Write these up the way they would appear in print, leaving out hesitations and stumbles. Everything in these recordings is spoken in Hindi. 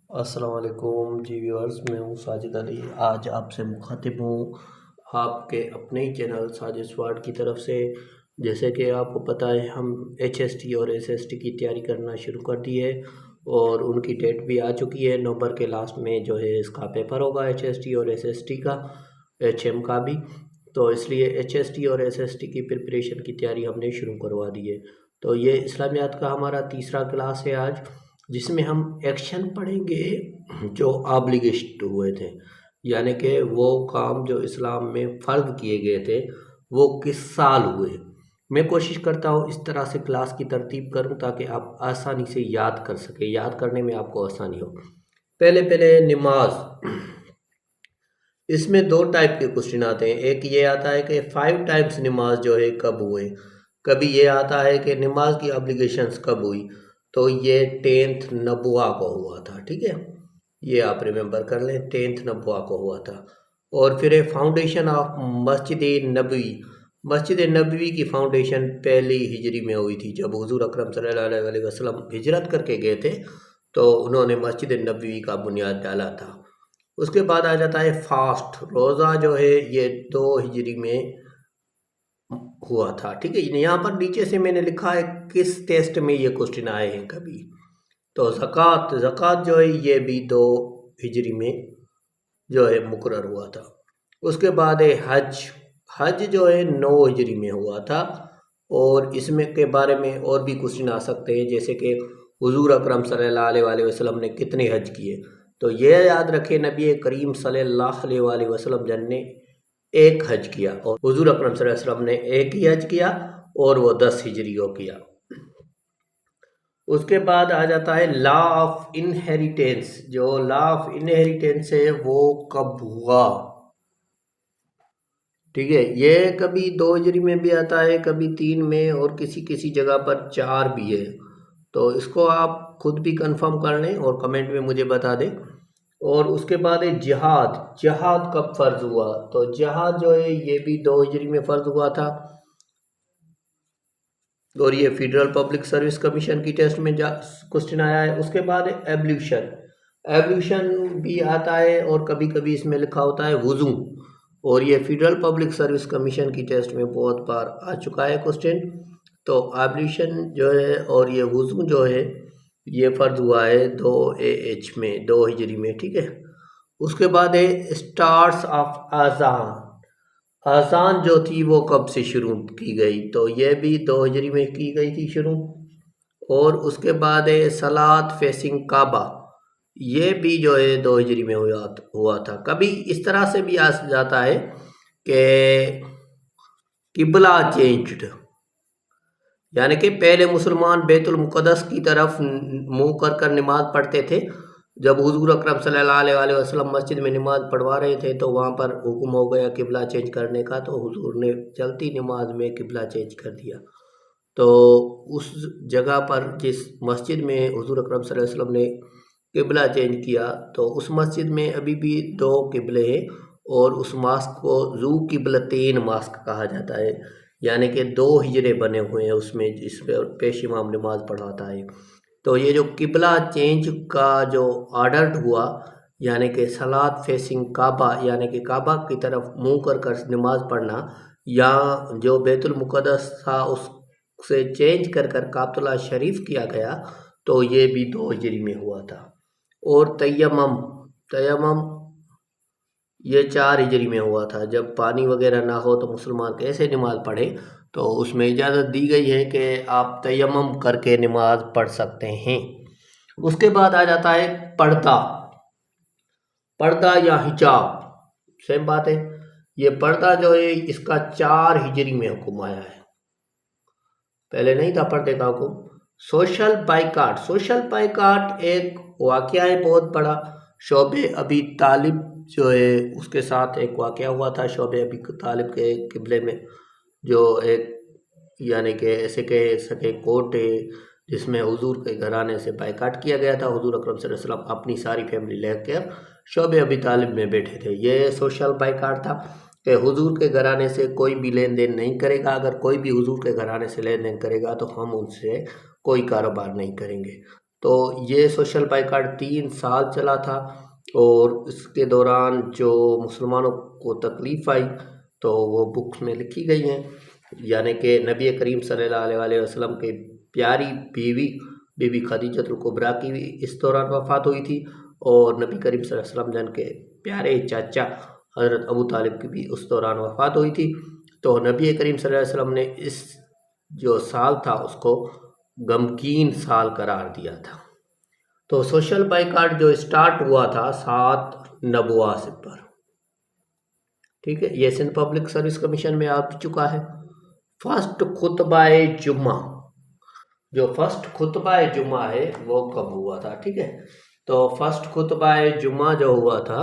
अस्सलाम वालेकुम जी व्यूअर्स, मैं हूँ साजिद अली। आज आपसे मुखातिब हूँ आपके अपने ही चैनल साजिद स्वाड की तरफ से। जैसे कि आपको पता है, हम HST और SST की तैयारी करना शुरू कर दी है और उनकी डेट भी आ चुकी है। नवंबर के लास्ट में जो है इसका पेपर होगा HST और SST का, HM का भी। तो इसलिए HST और SST की प्रिपरेशन की तैयारी हमने शुरू करवा दी है। तो ये इस्लामियात का हमारा तीसरा क्लास है आज, जिसमें हम एक्शन पढ़ेंगे जो ऑब्लिगेशन हुए थे, यानी कि वो काम जो इस्लाम में फ़र्ज किए गए थे वो किस साल हुए। मैं कोशिश करता हूँ इस तरह से क्लास की तरतीब करूँ ताकि आप आसानी से याद कर सकें, याद करने में आपको आसानी हो। पहले पहले नमाज, इसमें दो टाइप के क्वेश्चन आते हैं। एक ये आता है कि 5 टाइम्स नमाज जो है कब हुए। कभी ये आता है कि नमाज की ऑब्लिगेशंस कब हुई। तो ये 10th नबुआ को हुआ था, ठीक है, ये आप रिमेंबर कर लें, 10th नबुआ को हुआ था। और फिर फाउंडेशन ऑफ मस्जिद नबवी, मस्जिद नबवी की फाउंडेशन पहली हिजरी में हुई थी। जब हुजूर अकरम सल्लल्लाहु अलैहि वसल्लम हिजरत करके गए थे तो उन्होंने मस्जिद नबवी का बुनियाद डाला था। उसके बाद आ जाता है फास्ट, रोज़ा जो है ये 2 हिजरी में हुआ था, ठीक है। यहाँ पर नीचे से मैंने लिखा है किस टेस्ट में ये क्वेश्चन आए हैं कभी। तो ज़कात, ज़कात जो है ये भी 2 हिजरी में जो है मुकर्रर हुआ था। उसके बाद है हज, हज जो है 9 हिजरी में हुआ था। और इसमें के बारे में और भी क्वेश्चन आ सकते हैं, जैसे कि हुजूर अकरम सल्लल्लाहु अलैहि वसल्लम ने कितने हज किए। तो ये याद रखें, नबी करीम सल्लल्लाहु अलैहि वसल्लम ने एक हज किया और हुजूर अकरम सल्लल्लाहु अलैहि वसल्लम ने एक ही हज किया और वो 10 हिजरी को किया। उसके बाद आ जाता है लॉ ऑफ इनहेरिटेंस, जो लॉ ऑफ इनहेरिटेंस है वो कब हुआ, ठीक है। ये कभी 2 हिजरी में भी आता है, कभी 3 में, और किसी किसी जगह पर 4 भी है। तो इसको आप खुद भी कंफर्म कर लें और कमेंट में मुझे बता दें। और उसके बाद है जिहाद, जिहाद कब फ़र्ज हुआ। तो जिहाद जो है ये भी 2 हिजरी में फ़र्ज हुआ था और ये फेडरल पब्लिक सर्विस कमीशन की टेस्ट में क्वेश्चन आया है। उसके बाद है एब्ल्यूशन, एब्ल्यूशन भी आता है और कभी कभी इसमें लिखा होता है वुज़ू, और ये फेडरल पब्लिक सर्विस कमीशन की टेस्ट में बहुत बार आ चुका है क्वेश्चन। तो एब्ल्यूशन जो है और ये वुज़ू जो है ये फ़र्ज हुआ है 2 AH में, 2 हिजरी में, ठीक है। उसके बाद है स्टार्स ऑफ अजान, अजान जो थी वो कब से शुरू की गई। तो ये भी 2 हिजरी में की गई थी शुरू। और उसके बाद है सलात फेसिंग काबा, ये भी जो है 2 हिजरी में हुआ था। कभी इस तरह से भी आ जाता है कि किबला चेंज्ड, यानी कि पहले मुसलमान बैतुल मुक़द्दस की तरफ मुंह कर कर नमाज पढ़ते थे। जब हुजूर अकरम सल्लल्लाहु अलैहि वसल्लम मस्जिद में नमाज पढ़वा रहे थे तो वहाँ पर हुक्म हो गया किबला चेंज करने का, तो हुजूर ने चलती नमाज में किबला चेंज कर दिया। तो उस जगह पर जिस मस्जिद में हुजूर अकरम सल्लल्लाहु अलैहि वसल्लम ने किबला चेंज किया, तो उस मस्जिद में अभी भी 2 किबले हैं और उस मास्क को ज़ू किबलतैन मास्क कहा जाता है, यानी कि 2 हिजरे बने हुए हैं उसमें, जिस पर पेश इमाम नमाज पढ़ाता है। तो ये जो किबला चेंज का जो ऑर्डर हुआ, यानी कि सलात फेसिंग काबा, यानी कि काबा की तरफ मुंह कर कर नमाज पढ़ना, या जो बैतुल मुक़द्दस था उससे चेंज कर कर काबतुल्लाह शरीफ किया गया, तो ये भी 2 हिजरी में हुआ था। और तयम्मुम, तयम्मुम ये 4 हिजरी में हुआ था। जब पानी वगैरह ना हो तो मुसलमान कैसे नमाज पढ़े, तो उसमें इजाज़त दी गई है कि आप तयम्मुम करके नमाज पढ़ सकते हैं। उसके बाद आ जाता है पर्दा, पर्दा या हिजाब, सेम बात है। ये पर्दा जो है इसका 4 हिजरी में हुक्म आया है, पहले नहीं था पर्दे का हुक्म। सोशल बाइकाट, सोशल बाइकाट एक वाक़या है बहुत बड़ा। शोबे अबी तालिब जो है उसके साथ एक वाक़या हुआ था, शोबे अबी तालिब के किबले में, जो एक यानी कि ऐसे कह सके कोर्ट है जिसमें हुजूर के घराने से बाइकाट किया गया था। हुजूर अकरम सल्लल्लाहु अलैहि वसल्लम अपनी सारी फैमिली लेकर शोबे अबी तालिब में बैठे थे। ये सोशल बाइकाट था कि हुजूर के घराने से कोई भी लेन देन नहीं करेगा। अगर कोई भी हुजूर के घराने से लेन देन करेगा तो हम उनसे कोई कारोबार नहीं करेंगे। तो ये सोशल बाइकाट 3 साल चला था और इसके दौरान जो मुसलमानों को तकलीफ़ आई तो वो बुक्स में लिखी गई हैं, यानी कि नबी करीम सल्लल्लाहु अलैहि वसल्लम के प्यारी बीवी खदीजतुल कुबरा की भी इस दौरान वफ़ात हुई थी और नबी करीम सल्लल्लाहु अलैहि वसल्लम जन के प्यारे चाचा हज़रत अबू तालिब की भी उस दौरान वफ़ात हुई थी। तो नबी करीम सल्लल्लाहु अलैहि वसल्लम ने इस जो साल था उसको गमगीन साल करार दिया था। तो सोशल बाइकाट जो स्टार्ट हुआ था 7 नबुआ पर, ठीक है, ये सिंध पब्लिक सर्विस कमीशन में आ चुका है। फर्स्ट खुतबाए जुम्मा, जो फर्स्ट खुतबाए जुम्मा है वो कब हुआ था, ठीक है। तो फर्स्ट खुतबाए जुम्मा जो हुआ था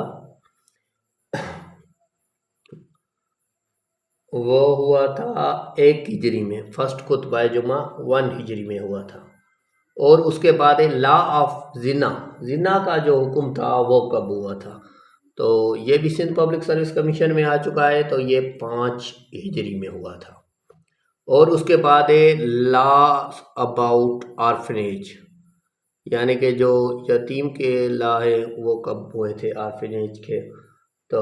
वो हुआ था 1 हिजरी में, फर्स्ट खुतबाए जुम्मा 1 हिजरी में हुआ था। और उसके बाद लॉ ऑफ जिना का जो हुक्म था वो कब हुआ था, तो ये भी सिंध पब्लिक सर्विस कमीशन में आ चुका है, तो ये 5 हिजरी में हुआ था। और उसके बाद लॉ अबाउट ऑर्फनेज, यानी कि जो यतीम के लॉ है वो कब हुए थे ऑर्फनेज के, तो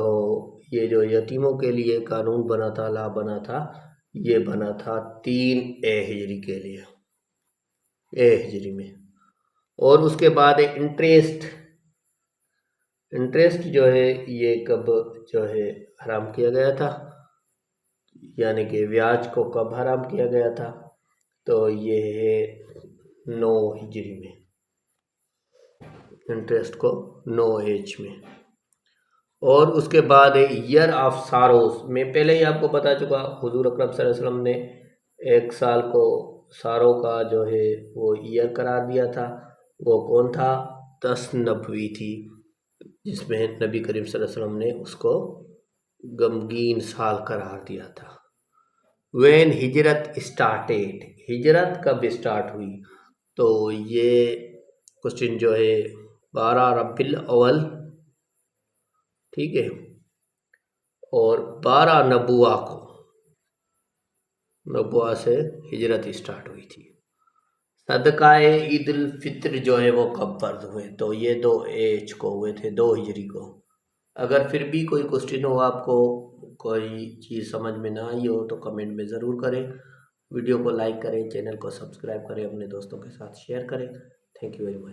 ये जो यतीमों के लिए कानून बना था, लॉ बना था, ये बना था 3 हिजरी के लिए, हिजरी में। और उसके बाद इंटरेस्ट जो है ये कब जो है हराम किया गया था, यानी कि ब्याज को कब हराम किया गया था, तो ये है 9 हिजरी में, इंटरेस्ट को 9 एज में। और उसके बाद ईयर ऑफ सारोस, मैं पहले ही आपको बता चुका, हुजूर अकरम सल्लल्लाहु अलैहि वसल्लम ने 1 साल को सारों का जो है वो ईयर करार दिया था। वो कौन था? 10 नबवी थी, जिसमें नबी करीम सल्लल्लाहु अलैहि वसल्लम ने उसको गमगीन साल करार दिया था। व्हेन हिजरत स्टार्टेड, हिजरत कब स्टार्ट हुई, तो ये क्वेश्चन जो है 12 रबीउल अव्वल, ठीक है, और 12 नबुआ से हिजरत स्टार्ट हुई थी। सदकाए ईद उल फित्र जो है वो कब फर्ज हुए, तो ये 2 एज को हुए थे, 2 हिजरी को। अगर फिर भी कोई क्वेश्चन हो, आपको कोई चीज़ समझ में ना आई हो तो कमेंट में ज़रूर करें। वीडियो को लाइक करें, चैनल को सब्सक्राइब करें, अपने दोस्तों के साथ शेयर करें। Thank you very much.